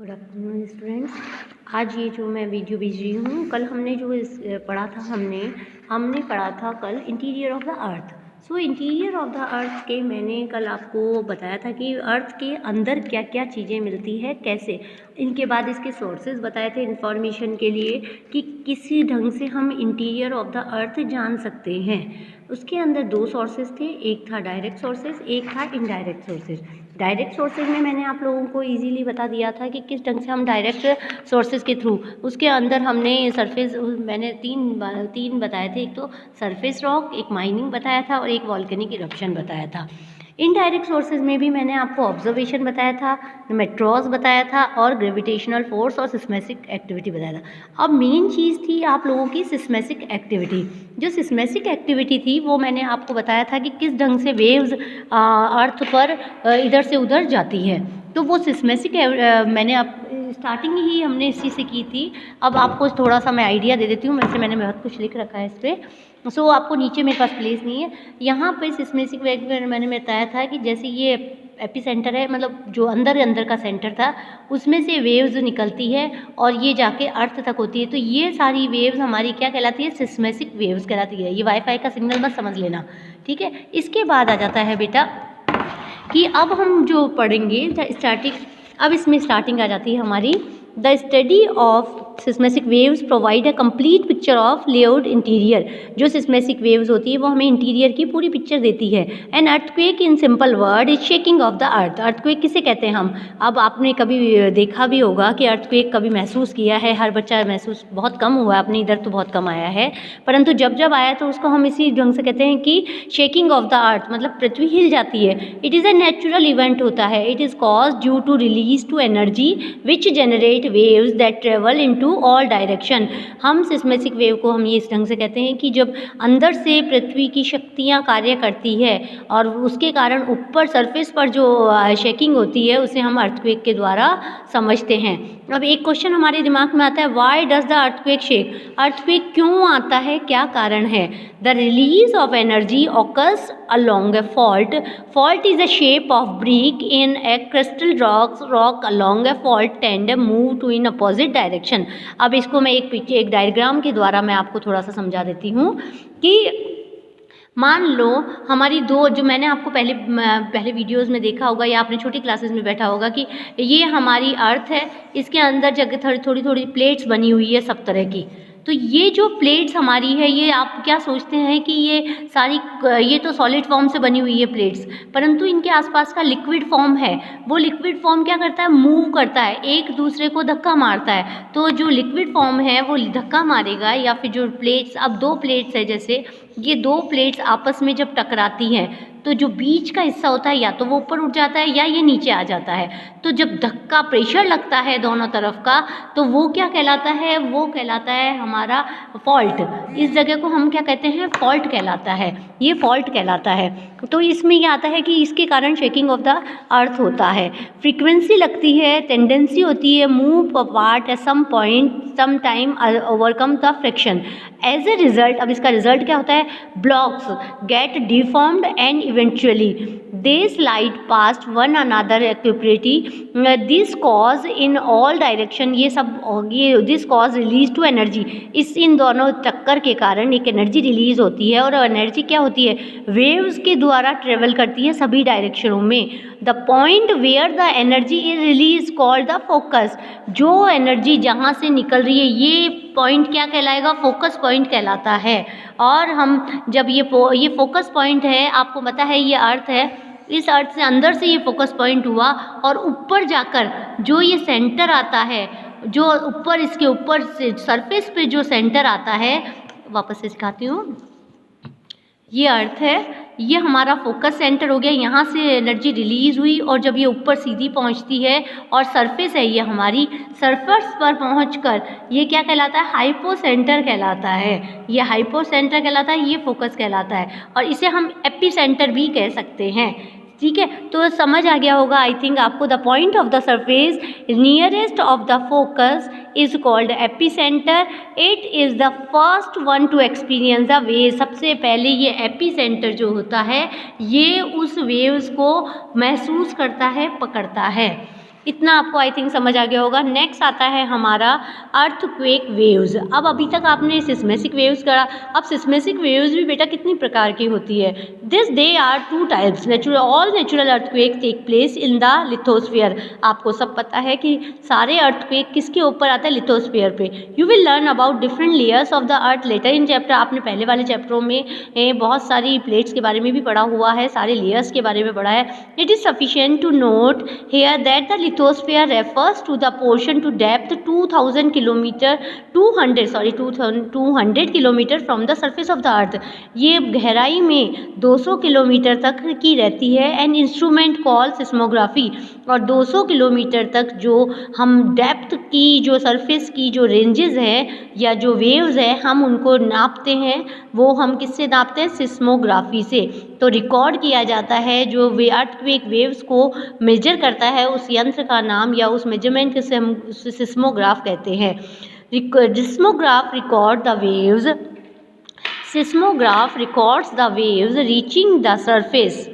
Good afternoon students. आज ये जो मैं वीडियो भेज रही हूँ, कल हमने जो पढ़ा था हमने पढ़ा था कल interior of the earth. So interior of the अर्थ के मैंने कल आपको बताया था कि अर्थ के अंदर क्या क्या चीज़ें मिलती है, कैसे। इनके बाद इसके सोर्सेज बताए थे इंफॉर्मेशन के लिए कि किसी ढंग से हम इंटीरियर ऑफ द अर्थ जान सकते हैं। उसके अंदर दो सोर्सेज थे, एक था डायरेक्ट सोर्सेज, एक था इनडायरेक्ट सोर्सेज। डायरेक्ट सोर्सेज में मैंने आप लोगों को इजीली बता दिया था कि किस ढंग से हम डायरेक्ट सोर्सेज के थ्रू, उसके अंदर हमने सरफेस, मैंने तीन बताए थे। एक तो सरफेस रॉक, एक माइनिंग बताया था और एक वॉल्केनिक इरप्शन बताया था। इनडायरेक्ट सोर्सेज में भी मैंने आपको ऑब्जर्वेशन बताया था, मेट्रॉस बताया था और ग्रेविटेशनल फोर्स और सिस्मेटिक एक्टिविटी बताया था। अब मेन चीज़ थी आप लोगों की सिस्मेटिक एक्टिविटी। जो सिस्मेटिक एक्टिविटी थी वो मैंने आपको बताया था कि किस ढंग से वेव्स अर्थ पर इधर से उधर जाती है। तो वो सिस्मेटिक मैंने अब स्टार्टिंग ही हमने इसी से की थी। अब आपको थोड़ा सा मैं आइडिया दे देती हूँ। वैसे मैंने बहुत कुछ लिख रखा है इस पर, सो आपको नीचे मेरे पास प्लेस नहीं है। यहाँ पे सिस्मेटिक वेव मैंने बताया था कि जैसे ये एपी सेंटर है, मतलब जो अंदर का सेंटर था, उसमें से वेव्स निकलती है और ये जाके अर्थ तक होती है। तो ये सारी वेव्स हमारी क्या कहलाती है? सिस्मेटिक वेव्स कहलाती है। ये वाईफाई का सिग्नल मत समझ लेना, ठीक है। इसके बाद आ जाता है बेटा कि अब हम जो पढ़ेंगे स्टार्टिंग, अब इसमें स्टार्टिंग आ जाती है हमारी, the study of seismic waves provide a complete picture of layout interior. जो सिस्मेटिक वेव्स होती है वो हमें इंटीरियर की पूरी पिक्चर देती है। An earthquake in simple word is shaking of the earth. Earthquake किसे कहते हैं हम? अब आपने कभी देखा भी होगा कि अर्थक्वेक कभी महसूस किया है, हर बच्चा महसूस बहुत कम हुआ है, अपने इधर तो बहुत कम आया है, परंतु जब जब आया तो उसको हम इसी ढंग से कहते हैं कि शेकिंग ऑफ द अर्थ, मतलब पृथ्वी हिल जाती है। It is a natural event होता है। It is cause due to release to energy which generate waves that travel into all direction. हम सिस्मेटिक वेव को हम ये इस ढंग से कहते हैं कि जब अंदर से पृथ्वी की शक्तियाँ कार्य करती है और उसके कारण ऊपर सरफेस पर जो शेकिंग होती है उसे हम अर्थक्वेक के द्वारा समझते हैं। अब एक क्वेश्चन हमारे दिमाग में आता है, why does the earthquake shake? Earthquake क्यों आता है, क्या कारण है? The release of energy occurs along a fault. Fault is a shape of brick in a crystal rock along a fault tend move to in opposite direction. अब इसको मैं एक डायग्राम के द्वारा मैं आपको थोड़ा सा समझा देती हूँ कि मान लो हमारी दो, जो मैंने आपको पहले वीडियोस में देखा होगा या आपने छोटी क्लासेस में बैठा होगा कि ये हमारी अर्थ है, इसके अंदर जगह थोड़ी थोड़ी प्लेट्स बनी हुई है सब तरह की। तो ये जो प्लेट्स हमारी है, ये आप क्या सोचते हैं कि ये सारी, ये तो सॉलिड फॉर्म से बनी हुई है प्लेट्स, परंतु इनके आसपास का लिक्विड फॉर्म है। वो लिक्विड फॉर्म क्या करता है? मूव करता है, एक दूसरे को धक्का मारता है। तो जो लिक्विड फॉर्म है वो धक्का मारेगा, या फिर जो प्लेट्स, अब दो प्लेट्स है, जैसे ये दो प्लेट्स आपस में जब टकराती हैं तो जो बीच का हिस्सा होता है या तो वो ऊपर उठ जाता है या ये नीचे आ जाता है। तो जब धक्का, प्रेशर लगता है दोनों तरफ का, तो वो क्या कहलाता है? वो कहलाता है हमारा फॉल्ट। इस जगह को हम क्या कहते हैं? फॉल्ट कहलाता है। ये फॉल्ट कहलाता है। तो इसमें ये आता है कि इसके कारण शेकिंग ऑफ द अर्थ होता है। फ्रीक्वेंसी लगती है, टेंडेंसी होती है, move apart at some point, some time overcome the friction. As a result, अब इसका रिजल्ट क्या होता है? Blocks get deformed and eventually they slide past one another एक्यूपरेटी। This cause in all direction, ये सब, ये this cause release to energy. इन दोनों टक्कर के कारण एक एनर्जी रिलीज होती है, और एनर्जी क्या होती है? वेव्स के द्वारा ट्रेवल करती है सभी डायरेक्शनों में। The point where the energy is release called the focus. जो एनर्जी जहाँ से निकल रही है, ये पॉइंट क्या कहलाएगा? फोकस पॉइंट कहलाता है। और हम जब ये फोकस पॉइंट है, आपको पता है ये अर्थ है, इस अर्थ से अंदर से ये फोकस पॉइंट हुआ और ऊपर जाकर जो ये सेंटर आता है, जो ऊपर, इसके ऊपर से सरफेस पे जो सेंटर आता है, वापस से दिखाती हूँ, ये अर्थ है, ये हमारा फोकस सेंटर हो गया। यहाँ से एनर्जी रिलीज हुई और जब ये ऊपर सीधी पहुँचती है और सरफेस है ये हमारी, सरफेस पर पहुँचकर ये क्या कहलाता है? हाइपो सेंटर कहलाता है। ये हाइपो सेंटर कहलाता है, ये फोकस कहलाता है, और इसे हम एपी सेंटर भी कह सकते हैं, ठीक है। तो समझ आ गया होगा आई थिंक आपको। The point of the surface nearest of the focus is called AP centre. It is the first one two experience the wave. सबसे पहले ये एपी सेंटर जो होता है, ये उस वेव्स को महसूस करता है, पकड़ता है। इतना आपको आई थिंक समझ आ गया होगा। नेक्स्ट आता है हमारा अर्थक्वेक वेव्स। अब अभी तक आपने सिस्मेसिक वेव्स करा, अब सिस्मेसिक वेव्स भी बेटा कितनी प्रकार की होती है। They are two types. All natural earthquake take place in the lithosphere. आपको सब पता है कि सारे अर्थक्वेक किसके ऊपर आता है, लिथोस्फीयर पे। You will learn about different layers of the earth later in chapter. आपने पहले वाले चैप्टरों में बहुत सारी प्लेट्स के बारे में भी पढ़ा हुआ है, सारे लेयर्स के बारे में पढ़ा है। It is sufficient to note here that the lithosphere refers to the portion to depth 2000 kilometer 200 kilometre from the surface of the earth। ये गहराई में 200 किलोमीटर तक की रहती है। An instrument call seismography. और 200 किलोमीटर तक जो हम डेप्थ की, जो सरफेस की जो रेंजेस हैं या जो वेव्स हैं, हम उनको नापते हैं। वो हम किससे नापते हैं, सिस्मोग्राफी से। तो रिकॉर्ड किया जाता है जो अर्थक्वेक वेव्स को मेजर करता है, उस यंत्र का नाम या उस मेजरमेंट से हम सिस्मोग्राफ कहते हैं। Seismograph record the waves. Seismograph records the waves reaching the surface.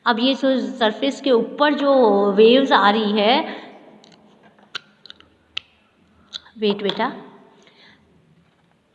अब ये जो सरफेस के ऊपर जो वेव्स आ रही है, वेट बेटा,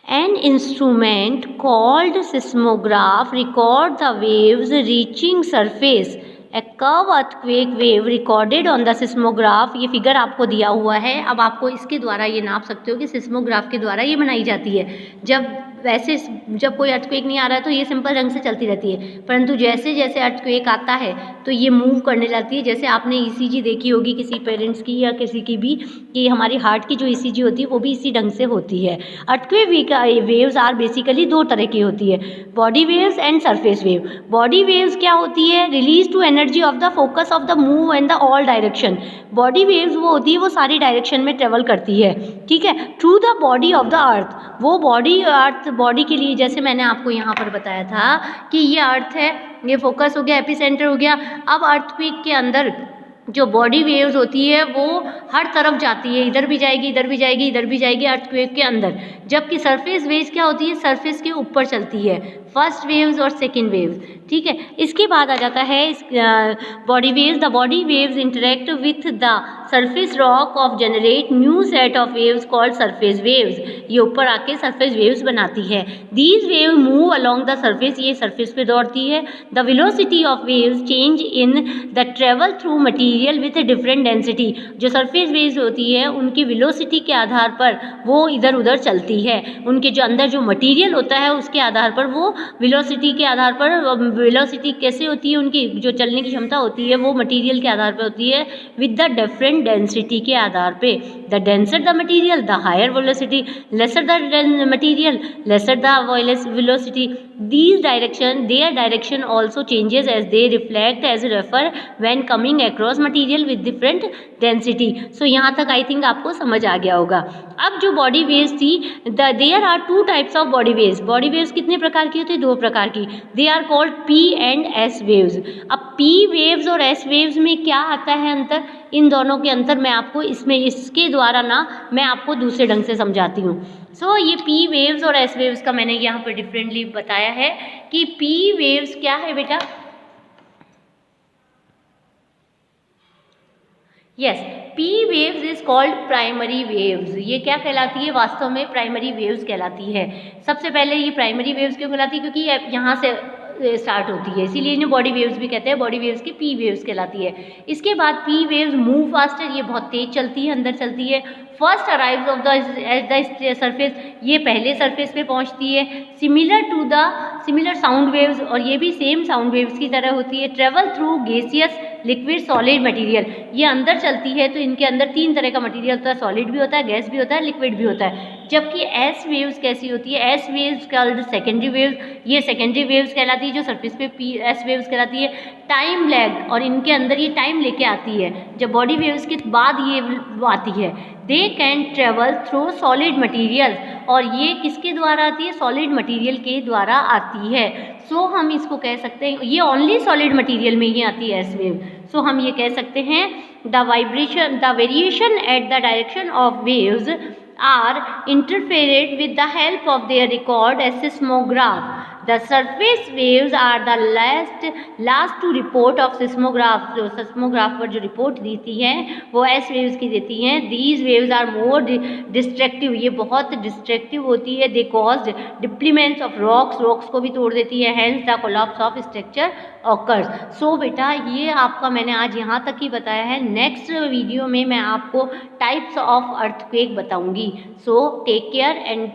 An instrument called seismograph records the waves reaching surface. A curved earthquake wave recorded on the seismograph। ये फिगर आपको दिया हुआ है। अब आपको इसके द्वारा ये नाप सकते हो कि सिस्मोग्राफ के द्वारा ये बनाई जाती है। जब कोई अर्थक्वेक नहीं आ रहा है तो ये सिंपल रंग से चलती रहती है, परंतु जैसे जैसे अर्थक्वेक आता है तो ये मूव करने लगती है। जैसे आपने ईसीजी देखी होगी किसी पेरेंट्स की या किसी की भी, कि हमारी हार्ट की जो ईसीजी होती है वो भी इसी ढंग से होती है। अर्थक्वेक वेव्स आर बेसिकली दो तरह की होती है, body waves and surface wave. Body waves क्या होती है, release to energy of the focus of the move and the all direction. Body waves वो होती है, वो सारी डायरेक्शन में ट्रेवल करती है, ठीक है, through the body of the अर्थ। वो बॉडी के लिए, जैसे मैंने आपको यहाँ पर बताया था कि ये अर्थ है, ये फोकस हो गया, एपिसेंटर हो गया। अब अर्थक्वेक के अंदर जो बॉडी वेव्स होती है वो हर तरफ जाती है, इधर भी जाएगी, इधर भी जाएगी, इधर भी जाएगी अर्थक्वेक के अंदर। जबकि सरफेस वेव्स क्या होती है, सरफेस के ऊपर चलती है, फर्स्ट वेव्स और सेकंड वेव्स, ठीक है। इसके बाद आ जाता है body waves. The body waves interact with the surface rock of generate new set of waves called surface waves. ये ऊपर आके सरफेस वेव्स बनाती है। These wave move along the surface, ये सरफेस पे दौड़ती है। The velocity of waves change in the travel through material with different density. जो सरफेस वेव्स होती है उनकी वेलोसिटी के आधार पर वो इधर उधर चलती है। उनके जो अंदर जो मटीरियल होता है उसके आधार पर वो वेलोसिटी के आधार पर, वेलोसिटी कैसे होती है, उनकी जो चलने की क्षमता होती है वो मटीरियल के आधार पर होती है, विद द डिफरेंट डेंसिटी के आधार पे। The denser the material the higher velocity, lesser the material lesser the velocity. These their direction also changes as they reflect as refer when coming across material with different density। So यहाँ तक I think आपको समझ आ गया होगा। अब जो body waves थी, there are two types of body waves. Body waves कितने प्रकार की होती है, दो प्रकार की। They are called P and S waves. अब पी वेव्स और एस वेव्स में क्या आता है अंतर, इन दोनों के अंतर मैं आपको इसके द्वारा मैं आपको दूसरे ढंग से समझाती हूँ। सो ये पी वेव्स और एस वेव्स का मैंने यहाँ पर डिफरेंटली बताया है कि पी वेव्स क्या है बेटा, yes, P waves is called primary waves. ये क्या कहलाती है, वास्तव में प्राइमरी वेव्स कहलाती है। सबसे पहले ये प्राइमरी वेव्स क्यों कहलाती है, क्योंकि ये यहाँ से स्टार्ट होती है, इसीलिए इन्हें बॉडी वेव्स भी कहते हैं। बॉडी वेव्स की पी वेव्स कहलाती है। इसके बाद पी वेव्स मूव फास्टर, ये बहुत तेज चलती है, अंदर चलती है। First arrives of the surface, ये पहले सरफेस पे पहुंचती है। सिमिलर साउंड वेव्स, और ये भी सेम साउंड वेव्स की तरह होती है। Travel through gaseous liquid solid material, ये अंदर चलती है तो इनके अंदर तीन तरह का मटेरियल होता है, सॉलिड भी होता है, गैस भी होता है, लिक्विड भी होता है। जबकि एस वेव्स कैसी होती है, S waves called secondary waves, ये सेकेंडरी वेव्स कहलाती है। जो सरफेस पे पी एस वेव्स कहलाती है। टाइम लैग, और इनके अंदर ये टाइम लेके आती है, जब बॉडी वेव्स के बाद ये आती है। They can travel through solid material, और ये किसके द्वारा आती है, सॉलिड मटीरियल के द्वारा आती है। सो हम इसको कह सकते हैं, ये ओनली सॉलिड मटीरियल में ही आती है एस वेव। सो हम ये कह सकते हैं the variation at the direction of waves are interfered with the help of their record as seismograph. The surface waves are the last to report of seismograph. जो seismograph पर जो रिपोर्ट देती हैं वो एस वेव्स की देती हैं। These waves are more destructive, ये बहुत डिस्ट्रक्टिव होती है। They cause displacements of rocks को भी तोड़ देती है। Hence the collapse of structure occurs. So बेटा ये आपका मैंने आज यहाँ तक ही बताया है। नेक्स्ट वीडियो में मैं आपको टाइप्स ऑफ अर्थक्वेक बताऊंगी। So take care and